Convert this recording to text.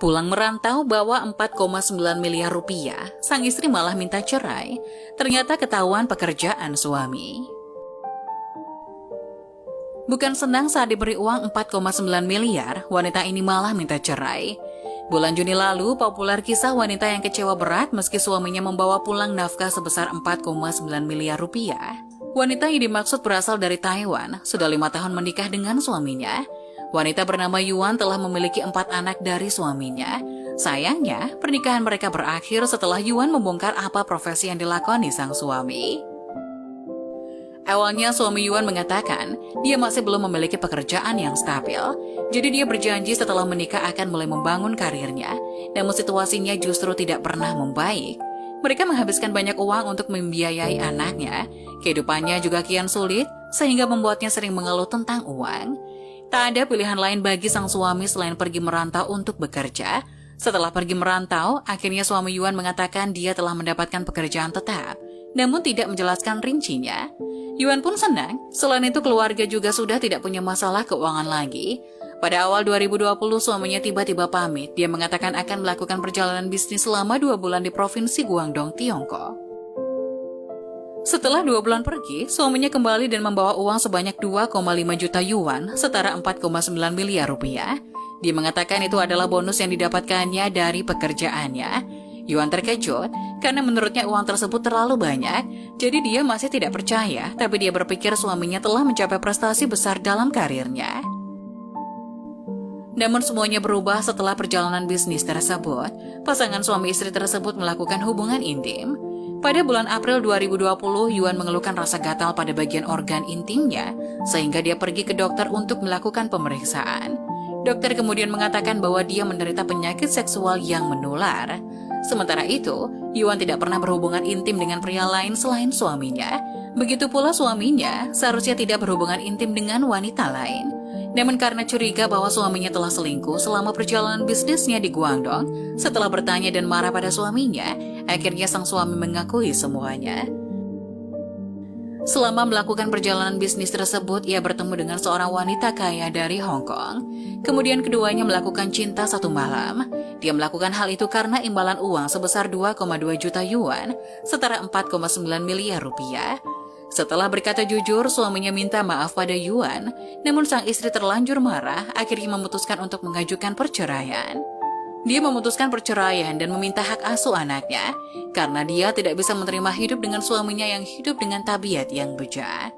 Pulang merantau bawa 4,9 miliar rupiah, sang istri malah minta cerai. Ternyata ketahuan pekerjaan suami. Bukan senang saat diberi uang 4,9 miliar, wanita ini malah minta cerai. Bulan Juni lalu, populer kisah wanita yang kecewa berat meski suaminya membawa pulang nafkah sebesar 4,9 miliar rupiah. Wanita yang dimaksud berasal dari Taiwan, sudah 5 tahun menikah dengan suaminya. Wanita bernama Yuan telah memiliki 4 anak dari suaminya. Sayangnya, pernikahan mereka berakhir setelah Yuan membongkar apa profesi yang dilakoni sang suami. Awalnya suami Yuan mengatakan dia masih belum memiliki pekerjaan yang stabil. Jadi dia berjanji setelah menikah akan mulai membangun karirnya. Namun situasinya justru tidak pernah membaik. Mereka menghabiskan banyak uang untuk membiayai anaknya. Kehidupannya juga kian sulit sehingga membuatnya sering mengeluh tentang uang. Tak ada pilihan lain bagi sang suami selain pergi merantau untuk bekerja. Setelah pergi merantau, akhirnya suami Yuan mengatakan dia telah mendapatkan pekerjaan tetap, namun tidak menjelaskan rincinya. Yuan pun senang, selain itu keluarga juga sudah tidak punya masalah keuangan lagi. Pada awal 2020, suaminya tiba-tiba pamit. Dia mengatakan akan melakukan perjalanan bisnis selama 2 bulan di Provinsi Guangdong, Tiongkok. Setelah 2 bulan pergi, suaminya kembali dan membawa uang sebanyak 2,5 juta yuan, setara 4,9 miliar rupiah. Dia mengatakan itu adalah bonus yang didapatkannya dari pekerjaannya. Yuan terkejut karena menurutnya uang tersebut terlalu banyak, jadi dia masih tidak percaya, tapi dia berpikir suaminya telah mencapai prestasi besar dalam karirnya. Namun semuanya berubah setelah perjalanan bisnis tersebut. Pasangan suami istri tersebut melakukan hubungan intim. Pada bulan April 2020, Yuan mengeluhkan rasa gatal pada bagian organ intimnya, sehingga dia pergi ke dokter untuk melakukan pemeriksaan. Dokter kemudian mengatakan bahwa dia menderita penyakit seksual yang menular. Sementara itu, Yuan tidak pernah berhubungan intim dengan pria lain selain suaminya. Begitu pula suaminya seharusnya tidak berhubungan intim dengan wanita lain. Namun karena curiga bahwa suaminya telah selingkuh selama perjalanan bisnisnya di Guangdong, setelah bertanya dan marah pada suaminya, akhirnya sang suami mengakui semuanya. Selama melakukan perjalanan bisnis tersebut, ia bertemu dengan seorang wanita kaya dari Hong Kong. Kemudian keduanya melakukan cinta satu malam. Dia melakukan hal itu karena imbalan uang sebesar 2,2 juta yuan, setara 4,9 miliar rupiah. Setelah berkata jujur, suaminya minta maaf pada Yuan, namun sang istri terlanjur marah, akhirnya memutuskan untuk mengajukan perceraian. Dia memutuskan perceraian dan meminta hak asuh anaknya, karena dia tidak bisa menerima hidup dengan suaminya yang hidup dengan tabiat yang bejat.